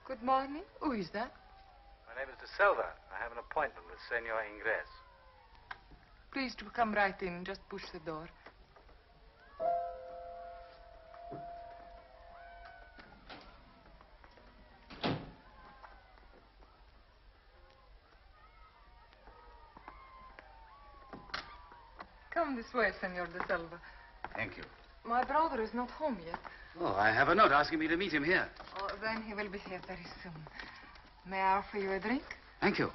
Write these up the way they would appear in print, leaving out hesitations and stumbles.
Good morning. Who is that? My name is De Silva. I have an appointment with Senor Ingres. Please to come right in. Just push the door. Come this way, Senor De Silva. Thank you. My brother is not home yet. Oh, I have a note asking me to meet him here. Oh, then he will be here very soon. May I offer you a drink? Thank you.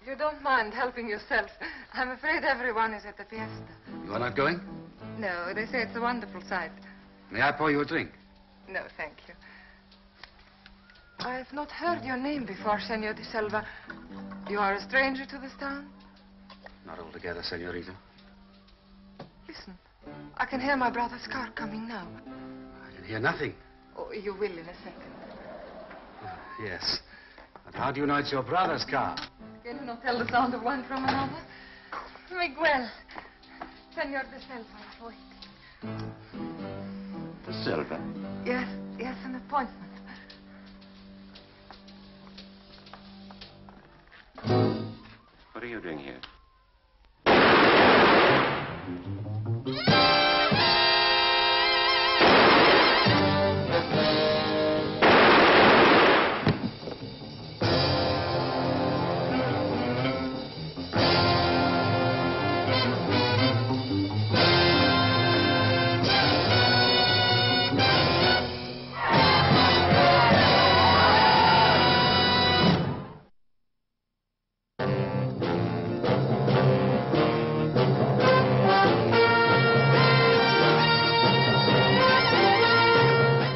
You don't mind helping yourself. I'm afraid everyone is at the fiesta. You are not going? No, they say it's a wonderful sight. May I pour you a drink? No, thank you. I have not heard your name before, Senor De Silva. You are a stranger to this town? Not altogether, senorita. Listen, I can hear my brother's car coming now. I can hear nothing. Oh, you will in a second. Yes. But how do you know it's your brother's car? Can you not tell the sound of one from another? Miguel. Senor De Silva is waiting. De Silva? Yes, an appointment. What are you doing here?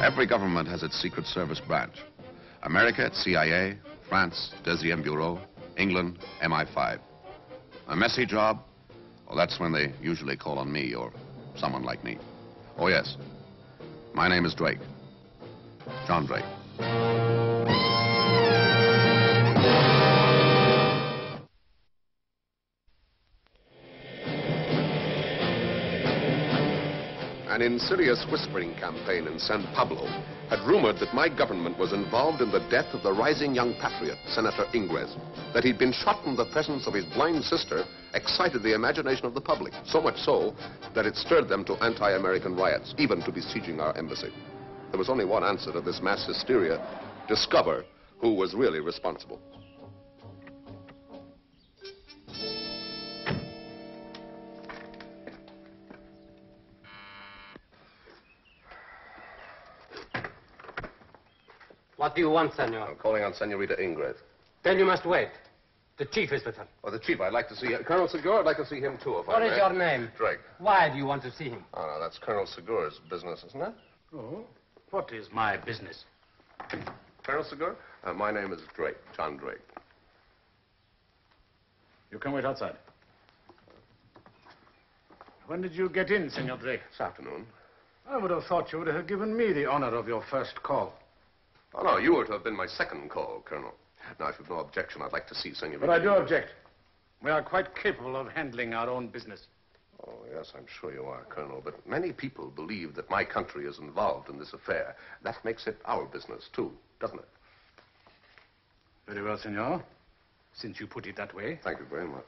Every government has its Secret Service branch. America, it's CIA. France, Deuxième Bureau. England, MI5. A messy job? Well, that's when they usually call on me or someone like me. Oh, yes. My name is Drake. John Drake. An insidious whispering campaign in San Pablo had rumored that my government was involved in the death of the rising young patriot, Senator Ingres. That he'd been shot in the presence of his blind sister excited the imagination of the public, so much so that it stirred them to anti-American riots, even to besieging our embassy. There was only one answer to this mass hysteria: discover who was really responsible. What do you want, senor? I'm calling on Senorita Ingres. Then you must wait. The chief is with her. Oh, the chief, I'd like to see Colonel Segura. I'd like to see him, too, if I may. What is your name? Drake. Why do you want to see him? Oh, no, that's Colonel Segura's business, isn't it? Oh, what is my business? Colonel Segura? My name is Drake, John Drake. You can wait outside. When did you get in, Senor Drake? This afternoon. I would have thought you would have given me the honor of your first call. Oh, no, you were to have been my second call, Colonel. Now, if you've no objection, I'd like to see Senorita. But I do object. We are quite capable of handling our own business. Oh, yes, I'm sure you are, Colonel. But many people believe that my country is involved in this affair. That makes it our business, too, doesn't it? Very well, senor. Since you put it that way. Thank you very much.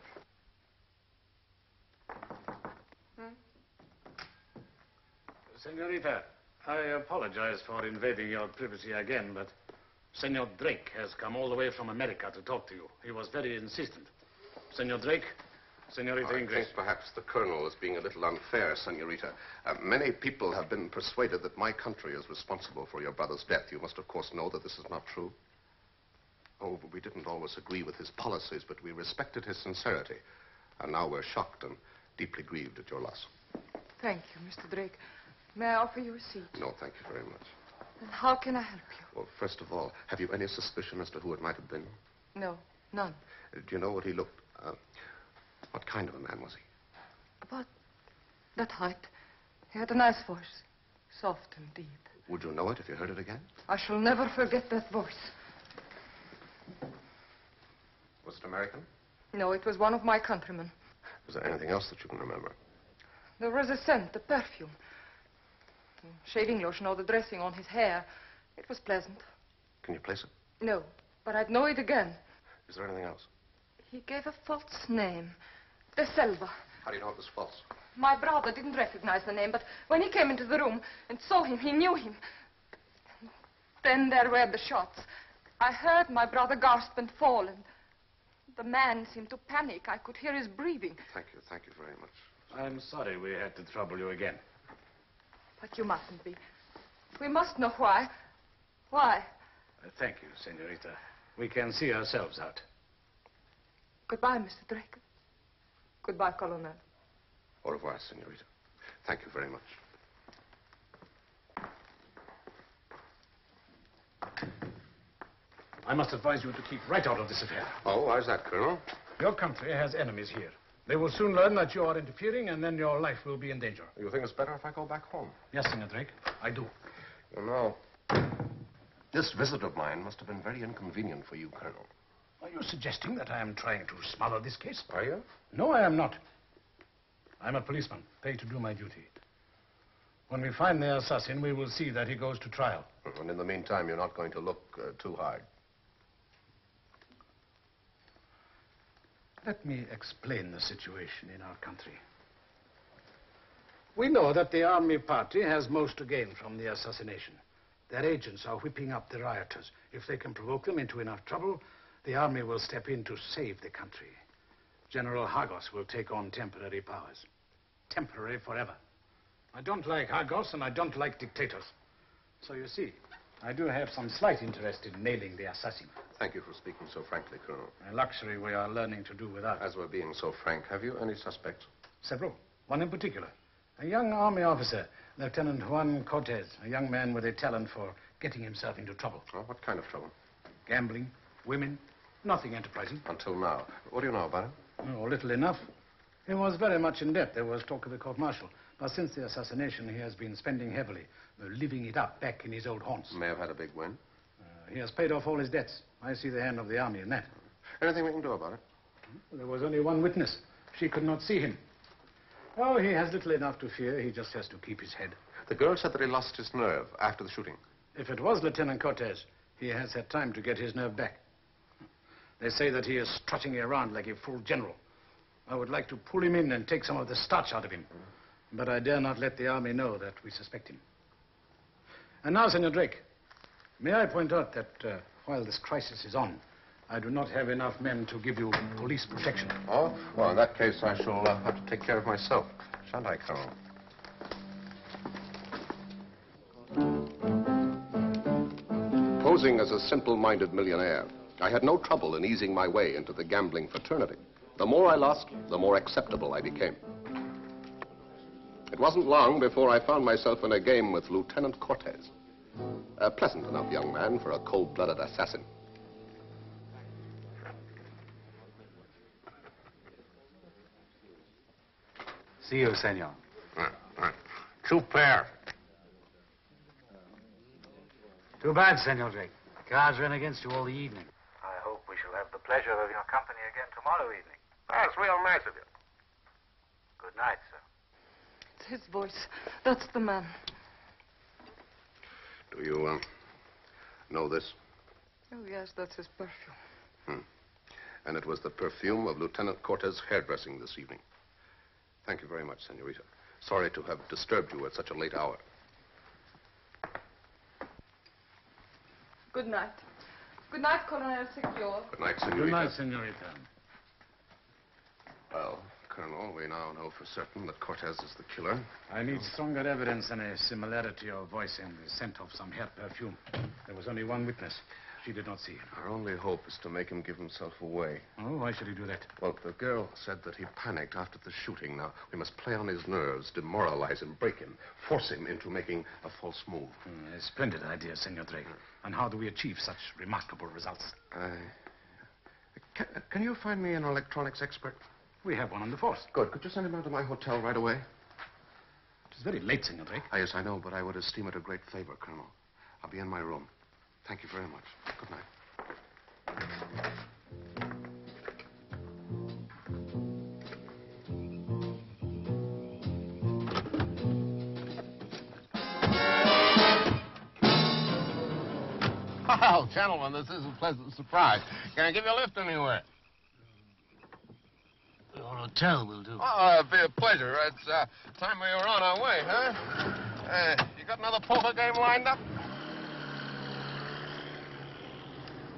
Senorita, I apologize for invading your privacy again, but Senor Drake has come all the way from America to talk to you. He was very insistent. Senor Drake, Senorita Ingres. I think perhaps the Colonel is being a little unfair, Senorita. Many people have been persuaded that my country is responsible for your brother's death. You must, of course, know that this is not true. Oh, but we didn't always agree with his policies, but we respected his sincerity. And now we're shocked and deeply grieved at your loss. Thank you, Mr. Drake. May I offer you a seat? No, thank you very much. And how can I help you? Well, first of all, have you any suspicion as to who it might have been? No, none. Do you know what he looked... what kind of a man was he? About that height. He had a nice voice. Soft and deep. Would you know it if you heard it again? I shall never forget that voice. Was it American? No, it was one of my countrymen. Was there anything else that you can remember? There was a scent, a perfume. Shaving lotion or the dressing on his hair. It was pleasant. Can you place it? No, but I'd know it again. Is there anything else? He gave a false name. De Silva. How do you know it was false? My brother didn't recognize the name, but when he came into the room and saw him, he knew him. Then there were the shots. I heard my brother gasp and fall, and the man seemed to panic. I could hear his breathing. Thank you very much. I'm sorry we had to trouble you again. But you mustn't be. We must know why. Why? Thank you, senorita. We can see ourselves out. Goodbye, Mr. Drake. Goodbye, Colonel. Au revoir, senorita. Thank you very much. I must advise you to keep right out of this affair. Oh, why is that, Colonel? Your country has enemies here. They will soon learn that you are interfering, and then your life will be in danger. You think it's better if I go back home? Yes, Senor Drake, I do. You know, this visit of mine must have been very inconvenient for you, Colonel. Are you suggesting that I am trying to smother this case? Are you? No, I am not. I'm a policeman, paid to do my duty. When we find the assassin, we will see that he goes to trial. And in the meantime, you're not going to look too hard. Let me explain the situation in our country. We know that the army party has most to gain from the assassination. Their agents are whipping up the rioters. If they can provoke them into enough trouble, the army will step in to save the country. General Hagos will take on temporary powers. Temporary forever. I don't like Hagos, and I don't like dictators. So you see, I do have some slight interest in nailing the assassin. Thank you for speaking so frankly, Colonel. A luxury we are learning to do without. As we're being so frank, have you any suspects? Several. One in particular. A young army officer, Lieutenant Juan Cortez, a young man with a talent for getting himself into trouble. Oh, what kind of trouble? Gambling, women, nothing enterprising. Until now. What do you know about him? Oh, little enough. He was very much in debt. There was talk of a court-martial. But since the assassination, he has been spending heavily, living it up back in his old haunts. May have had a big win. He has paid off all his debts. I see the hand of the army in that. Anything we can do about it? There was only one witness. She could not see him. Oh, he has little enough to fear. He just has to keep his head. The girl said that he lost his nerve after the shooting. If it was Lieutenant Cortez, he has had time to get his nerve back. They say that he is strutting around like a full general. I would like to pull him in and take some of the starch out of him. But I dare not let the army know that we suspect him. And now, Senor Drake, may I point out that while this crisis is on, I do not have enough men to give you police protection. Oh? Well, in that case, I shall have to take care of myself. Shan't I, Colonel? Posing as a simple-minded millionaire, I had no trouble in easing my way into the gambling fraternity. The more I lost, the more acceptable I became. It wasn't long before I found myself in a game with Lieutenant Cortez. A pleasant enough young man for a cold-blooded assassin. See you, senor. Super. Too bad, Senor Drake. The cards ran against you all the evening. I hope we shall have the pleasure of your company again tomorrow evening. That's real nice of you. Good night, sir. It's his voice. That's the man. Do you, know this? Oh, yes, that's his perfume. And it was the perfume of Lieutenant Cortez's hairdressing this evening. Thank you very much, senorita. Sorry to have disturbed you at such a late hour. Good night. Good night, Colonel Secure. Good night, senorita. Good night, senorita. Well, Colonel, we now know for certain that Cortez is the killer. I need stronger evidence than a similarity of voice and the scent of some hair perfume. There was only one witness. She did not see him. Our only hope is to make him give himself away. Oh, why should he do that? Well, the girl said that he panicked after the shooting. Now, we must play on his nerves, demoralize him, break him, force him into making a false move. A splendid idea, Senor Drake. And how do we achieve such remarkable results? Can you find me an electronics expert? We have one on the force. Good. Could you send him out to my hotel right away? It is very late, Senor Drake. Ah, yes, I know, but I would esteem it a great favor, Colonel. I'll be in my room. Thank you very much. Good night. Well, gentlemen, this is a pleasant surprise. Can I give you a lift anywhere? Your hotel will do. Oh, it'd be a pleasure. It's time we were on our way, huh? You got another poker game lined up?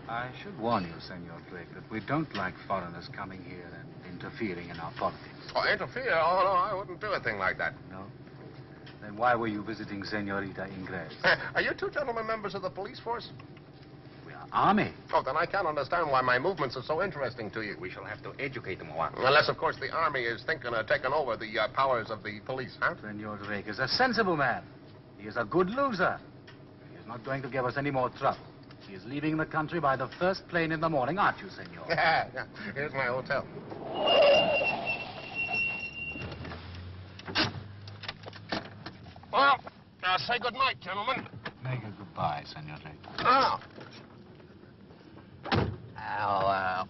I should warn you, Senor Drake, that we don't like foreigners coming here and interfering in our politics. Oh, interfere? Oh, no, I wouldn't do a thing like that. No? Then why were you visiting Senorita Ingres? Are you two gentlemen members of the police force? We are army. Oh, then I can't understand why my movements are so interesting to you. We shall have to educate them once. Unless, of course, the army is thinking of taking over the powers of the police, huh? Senor Drake is a sensible man. He is a good loser. He is not going to give us any more trouble. He is leaving the country by the first plane in the morning, aren't you, senor? Yeah. Here's my hotel. Well, say good night, gentlemen. Make a goodbye, Senor Drake. Ah.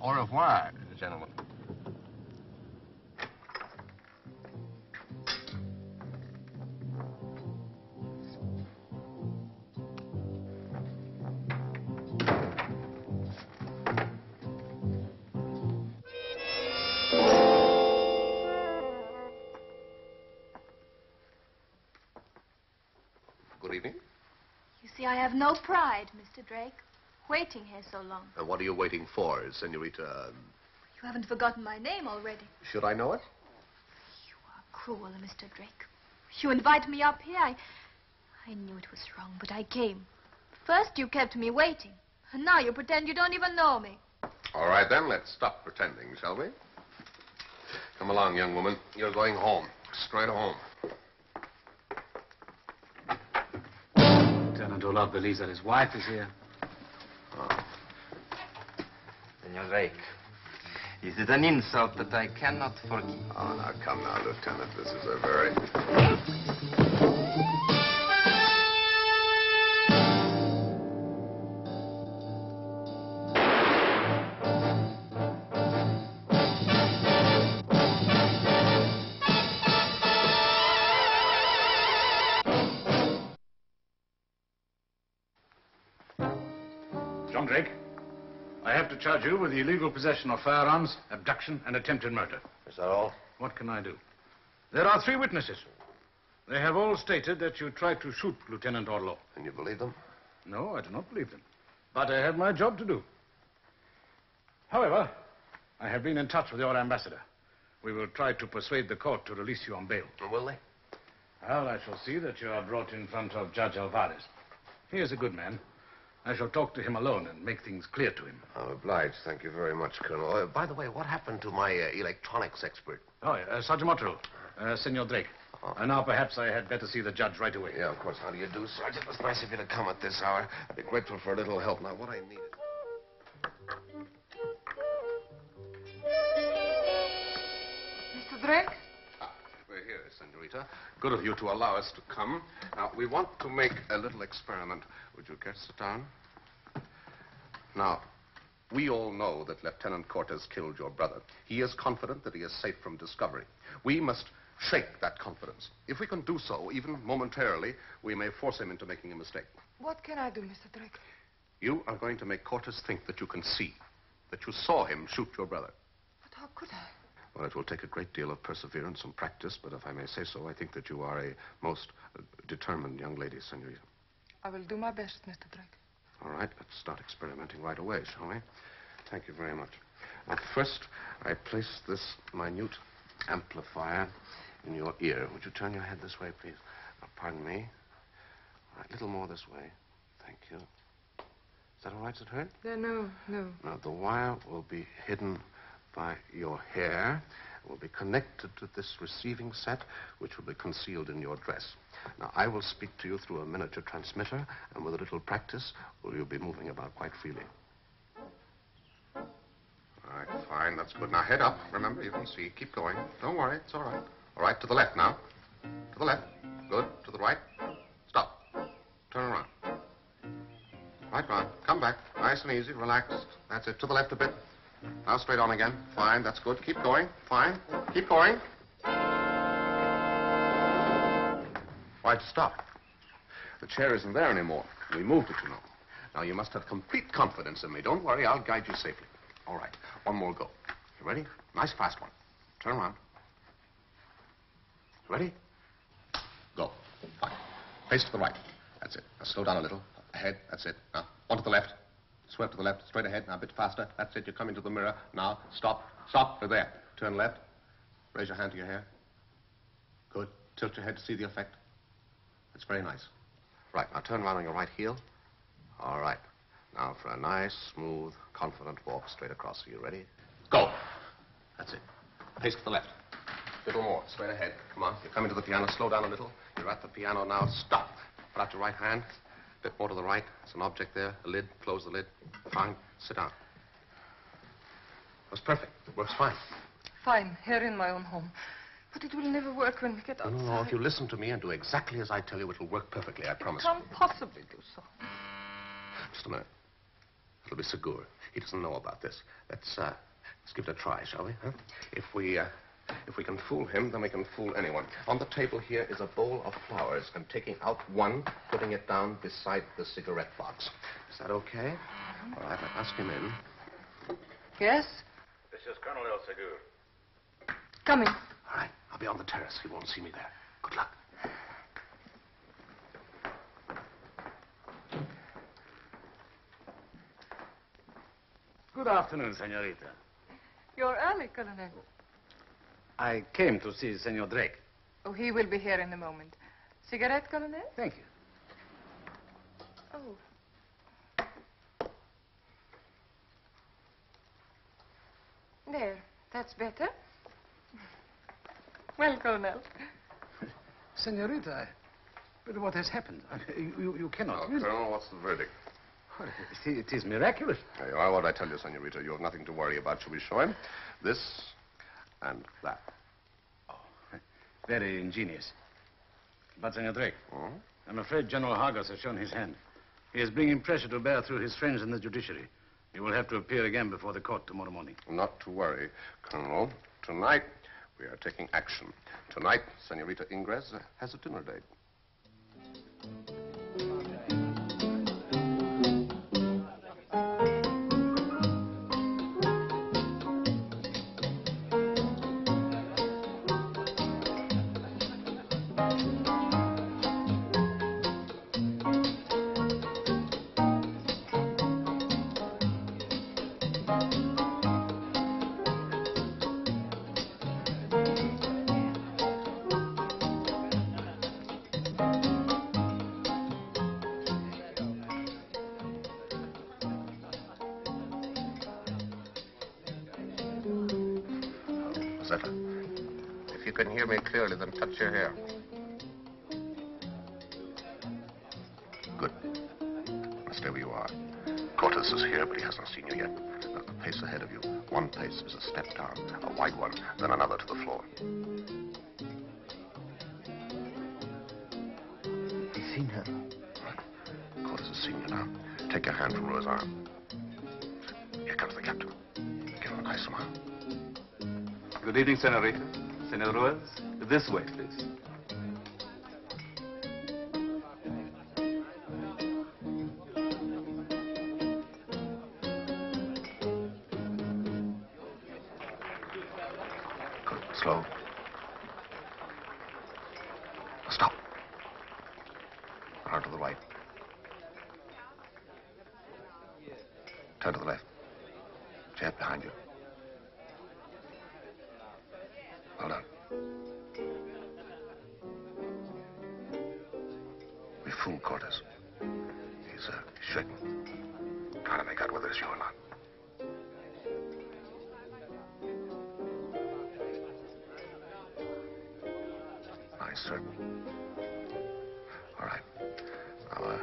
Au revoir, gentlemen. Good evening. You see, I have no pride, Mr. Drake. Waiting here so long. And what are you waiting for, Senorita? You haven't forgotten my name already. Should I know it? You are cruel, Mr. Drake. You invited me up here. I knew it was wrong, but I came. First you kept me waiting, and now you pretend you don't even know me. All right, then, let's stop pretending, shall we? Come along, young woman. You're going home. Straight home. Lieutenant Olaf believes that his wife is here. Oh. Senor Drake, is it an insult that I cannot forgive? Oh, now, come now, Lieutenant. This is a very... John Drake, I have to charge you with the illegal possession of firearms, abduction, and attempted murder. Is that all? What can I do? There are 3 witnesses. They have all stated that you tried to shoot Lieutenant Orlow. And you believe them? No, I do not believe them. But I have my job to do. However, I have been in touch with your ambassador. We will try to persuade the court to release you on bail. Will they? Well, I shall see that you are brought in front of Judge Alvarez. He is a good man. I shall talk to him alone and make things clear to him. I'm obliged. Thank you very much, Colonel. By the way, what happened to my electronics expert? Oh, Sergeant Mottrell, Senor Drake. Uh-huh. Now, perhaps I had better see the judge right away. Yeah, of course. How do you do, Sergeant? It's nice of you to come at this hour. I'd be grateful for a little help. Now, what I need is... Mr. Drake? We're here, Senorita. Good of you to allow us to come. Now, we want to make a little experiment. Would you care to sit down? Now, we all know that Lieutenant Cortez killed your brother. He is confident that he is safe from discovery. We must shake that confidence. If we can do so, even momentarily, we may force him into making a mistake. What can I do, Mr. Drake? You are going to make Cortez think that you can see, that you saw him shoot your brother. But how could I? Well, it will take a great deal of perseverance and practice, but if I may say so, I think that you are a most determined young lady, Senorita. I will do my best, Mr. Drake. All right, let's start experimenting right away, shall we? Thank you very much. Now, first, I place this minute amplifier in your ear. Would you turn your head this way, please? Now, pardon me. All right, a little more this way. Thank you. Is that all right? Does it hurt? No. Now, the wire will be hidden by your hair. It will be connected to this receiving set, which will be concealed in your dress. Now, I will speak to you through a miniature transmitter, and with a little practice, you'll be moving about quite freely. All right, fine. That's good. Now, head up. Remember, you can see. Keep going. Don't worry. It's all right. All right, to the left now. To the left. Good. To the right. Stop. Turn around. Right round. Come back. Nice and easy. Relaxed. That's it. To the left a bit. Now straight on again. Fine, that's good. Keep going. Fine. Keep going. Why'd you stop? The chair isn't there anymore. We moved it, you know. Now, you must have complete confidence in me. Don't worry, I'll guide you safely. All right, one more go. You ready? Nice fast one. Turn around. Ready? Go. Fine. Face to the right. That's it. Now slow down a little. Ahead. That's it. Now, on to the left. Swerve to the left. Straight ahead. Now, a bit faster. That's it. You're coming to the mirror. Now, stop. Stop. You're there. Turn left. Raise your hand to your hair. Good. Tilt your head to see the effect. That's very nice. Right. Now, turn around on your right heel. All right. Now, for a nice, smooth, confident walk straight across. Are you ready? Go. That's it. Face to the left. A little more. Straight ahead. Come on. You're coming to the piano. Slow down a little. You're at the piano now. Stop. Put out your right hand. A bit more to the right. There's an object there. A lid. Close the lid. Fine. Sit down. That's perfect. It works fine. Fine, here in my own home. But it will never work when we get outside. No. If you listen to me and do exactly as I tell you, it'll work perfectly. I promise. Can't possibly do so. Just a minute. It'll be Segur. He doesn't know about this. Let's give it a try, shall we? Huh? If we can fool him, then we can fool anyone. On the table here is a bowl of flowers. I'm taking out one, putting it down beside the cigarette box. Is that okay? All right, I'll ask him in. Yes? This is Colonel Segur. Coming. All right, I'll be on the terrace. He won't see me there. Good luck. Good afternoon, senorita. You're early, Colonel. I came to see Senor Drake. Oh, he will be here in a moment. Cigarette, Colonel? Thank you. Oh. There, that's better. Well, Colonel. Senorita, but what has happened? You cannot... Now, Colonel, what's the verdict? Well, it is miraculous. There you are. What I tell you, senorita, you have nothing to worry about. Shall we show him? This and that. Oh, very ingenious. But, Senor Drake, Hmm? I'm afraid General Hargis has shown his hand. He is bringing pressure to bear through his friends in the judiciary. He will have to appear again before the court tomorrow morning. Not to worry, Colonel. Tonight, we are taking action. Tonight, Senorita Ingres has a dinner date. Josetta, if you can hear me clearly, then touch your hair. Good. Now stay where you are. Cortez is here, but he hasn't seen you yet. Now, a pace ahead of you. One pace is a step down, a wide one, then another to the floor. He's seen her. Right. Cortez has seen you now. Take your hand from Rua's arm. Here comes the captain. Give him a nice smile. Good evening, Senorita. Senor Ruiz, this way, please. Good. Slow. Stop. Turn to the right. Turn to the left. Jet behind you. Well done. We fooled Cortez. He's shaking. Trying to make out whether it's you or not. Nice, sir. All right. Now,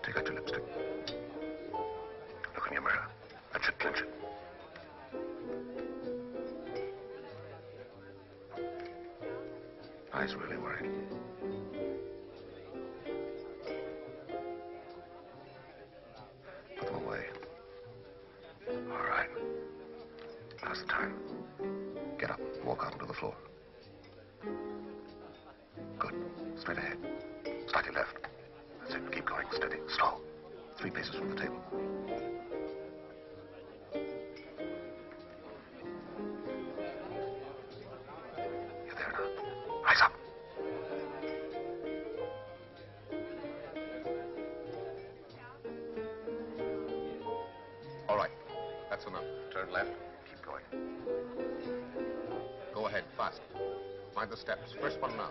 take out your lipstick. Look in your mirror. That should clinch it. Eyes really worried. Put them away. All right. Now's the time. Get up. Walk out onto the floor. Good. Straight ahead. Start your left. That's it. Keep going. Steady. Slow. 3 paces from the table. You're there now. Rise up. All right. That's enough. Turn left. Keep going. Go ahead, fast. Mind the steps. First one now.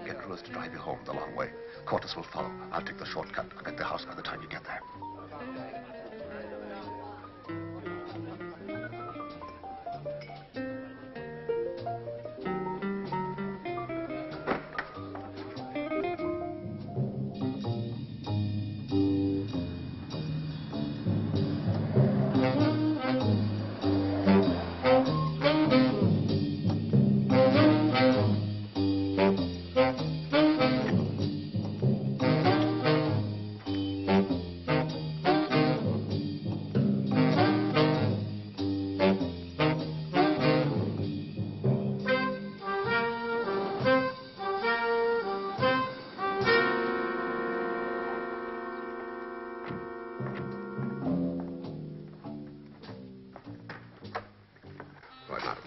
Get Ruiz to drive you home the long way. Cortes will follow. I'll take the shortcut. I'll get the house by the time you get there.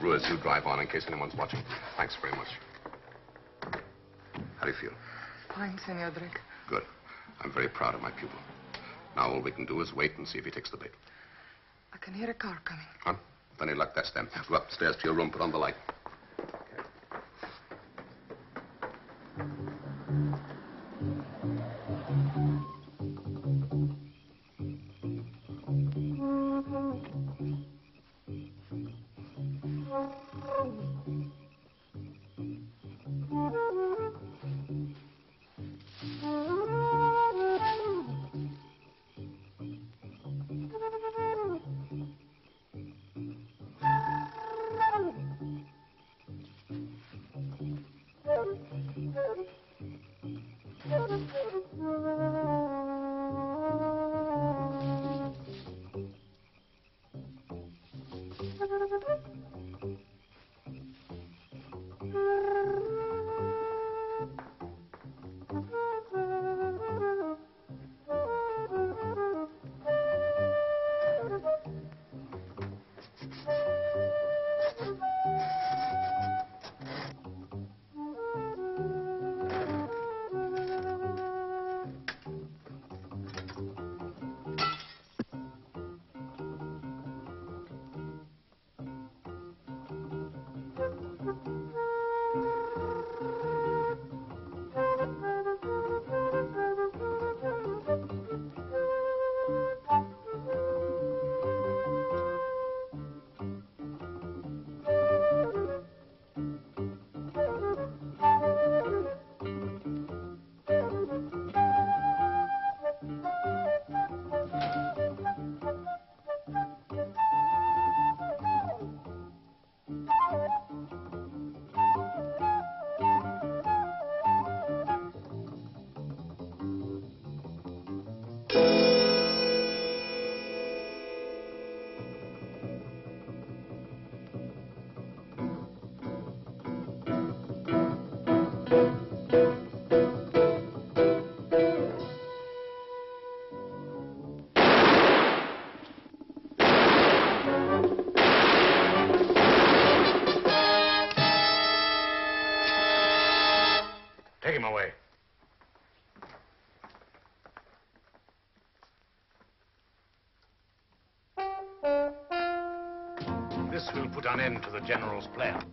Ruiz, you drive on in case anyone's watching. Thanks very much. How do you feel? Fine, Senor Drake. Good. I'm very proud of my pupil. Now all we can do is wait and see if he takes the bait. I can hear a car coming. Huh? With any luck, that's them. Go upstairs to your room, put on the light. Take him away. This will put an end to the General's plan.